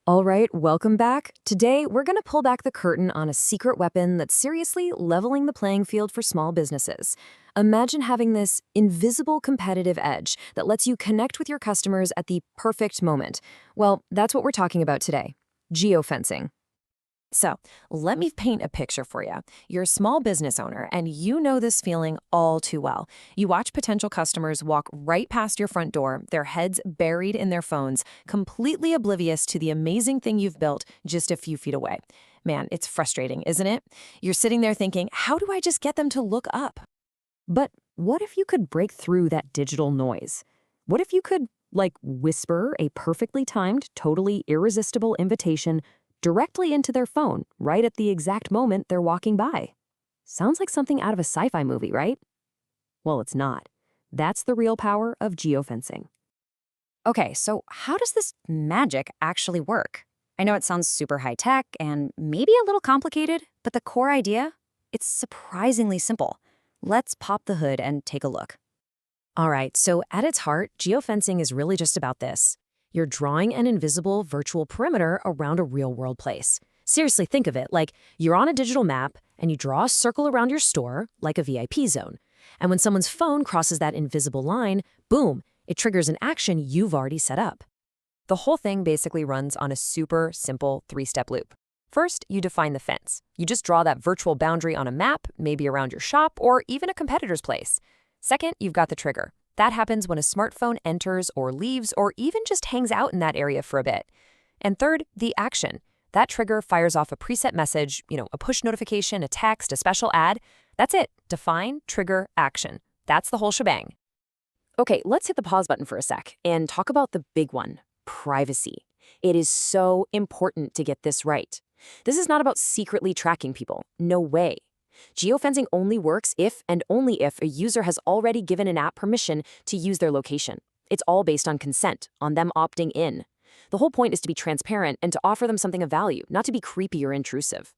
All right, welcome back. Today, we're going to pull back the curtain on a secret weapon that's seriously leveling the playing field for small businesses. Imagine having this invisible competitive edge that lets you connect with your customers at the perfect moment. Well, that's what we're talking about today. Geofencing. So, let me paint a picture for you. You're a small business owner, and you know this feeling all too well. You watch potential customers walk right past your front door, their heads buried in their phones, completely oblivious to the amazing thing you've built just a few feet away. Man, it's frustrating, isn't it? You're sitting there thinking, how do I just get them to look up? But what if you could break through that digital noise? What if you could, whisper a perfectly timed, totally irresistible invitation directly into their phone, right at the exact moment they're walking by? Sounds like something out of a sci-fi movie, right? Well, it's not. That's the real power of geofencing. Okay, so how does this magic actually work? I know it sounds super high-tech and maybe a little complicated, but the core idea, it's surprisingly simple. Let's pop the hood and take a look. All right, so at its heart, geofencing is really just about this. You're drawing an invisible virtual perimeter around a real-world place. Seriously, think of it like you're on a digital map and you draw a circle around your store, like a VIP zone. And when someone's phone crosses that invisible line, boom, it triggers an action you've already set up. The whole thing basically runs on a super simple three-step loop. First, you define the fence. You just draw that virtual boundary on a map, maybe around your shop or even a competitor's place. Second, you've got the trigger. That happens when a smartphone enters or leaves or even just hangs out in that area for a bit. And third, the action. That trigger fires off a preset message, a push notification, a text, a special ad. That's it. Define, trigger, action. That's the whole shebang. Okay, let's hit the pause button for a sec and talk about the big one, privacy. It is so important to get this right. This is not about secretly tracking people. No way. Geofencing only works if and only if a user has already given an app permission to use their location. It's all based on consent, on them opting in. The whole point is to be transparent and to offer them something of value, not to be creepy or intrusive.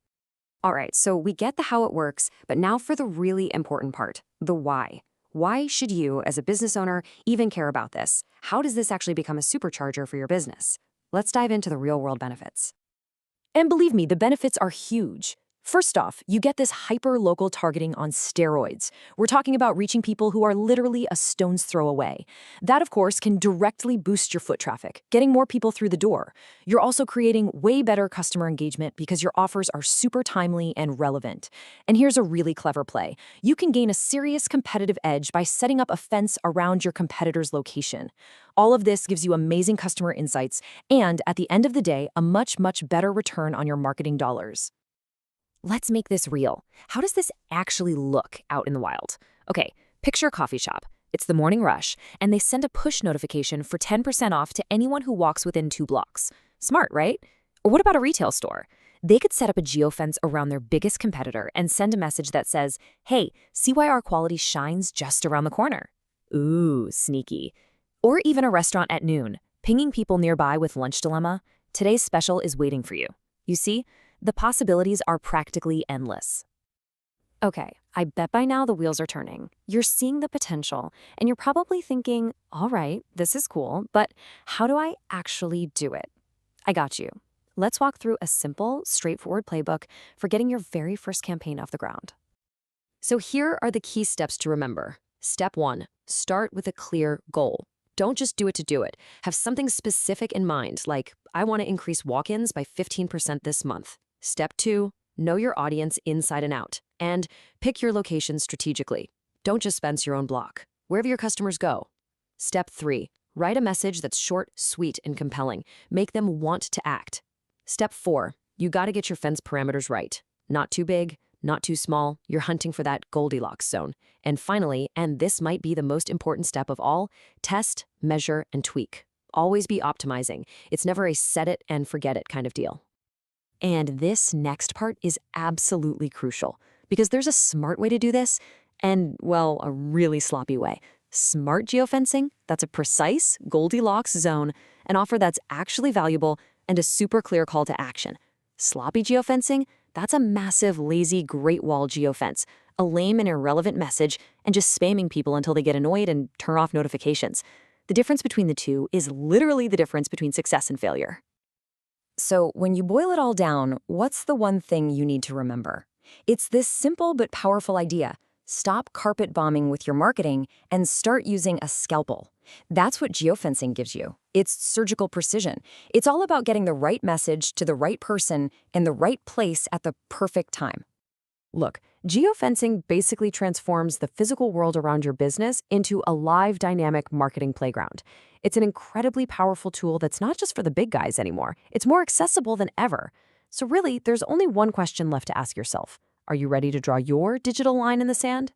All right, so we get the how it works, but now for the really important part, the why. Why should you, as a business owner, even care about this? How does this actually become a supercharger for your business? Let's dive into the real-world benefits. And believe me, the benefits are huge. First off, you get this hyper-local targeting on steroids. We're talking about reaching people who are literally a stone's throw away. That, of course, can directly boost your foot traffic, getting more people through the door. You're also creating way better customer engagement because your offers are super timely and relevant. And here's a really clever play. You can gain a serious competitive edge by setting up a fence around your competitor's location. All of this gives you amazing customer insights and, at the end of the day, a much, much better return on your marketing dollars. Let's make this real. How does this actually look out in the wild? Okay, picture a coffee shop. It's the morning rush, and they send a push notification for 10% off to anyone who walks within 2 blocks. Smart, right? Or what about a retail store? They could set up a geofence around their biggest competitor and send a message that says, hey, see why our quality shines just around the corner. Ooh, sneaky. Or even a restaurant at noon, pinging people nearby with lunch dilemma. Today's special is waiting for you. You see? The possibilities are practically endless. Okay, I bet by now the wheels are turning. You're seeing the potential, and you're probably thinking, all right, this is cool, but how do I actually do it? I got you. Let's walk through a simple, straightforward playbook for getting your very first campaign off the ground. So here are the key steps to remember. Step 1, start with a clear goal. Don't just do it to do it. Have something specific in mind, like, I want to increase walk-ins by 15% this month. Step 2, know your audience inside and out, and pick your location strategically. Don't just fence your own block, wherever your customers go. Step 3, write a message that's short, sweet, and compelling. Make them want to act. Step 4, you got to get your fence parameters right. Not too big, not too small. You're hunting for that Goldilocks zone. And finally, and this might be the most important step of all, test, measure, and tweak. Always be optimizing. It's never a set it and forget it kind of deal. And this next part is absolutely crucial because there's a smart way to do this and, well, a really sloppy way. Smart geofencing, that's a precise Goldilocks zone, an offer that's actually valuable, and a super clear call to action. Sloppy geofencing, that's a massive, lazy Great Wall geofence, a lame and irrelevant message, and just spamming people until they get annoyed and turn off notifications. The difference between the two is literally the difference between success and failure. So, when you boil it all down, what's the one thing you need to remember? It's this simple but powerful idea. Stop carpet bombing with your marketing and start using a scalpel. That's what geofencing gives you. It's surgical precision. It's all about getting the right message to the right person in the right place at the perfect time. Look, geofencing basically transforms the physical world around your business into a live, dynamic marketing playground. It's an incredibly powerful tool that's not just for the big guys anymore. It's more accessible than ever. So really, there's only one question left to ask yourself. Are you ready to draw your digital line in the sand?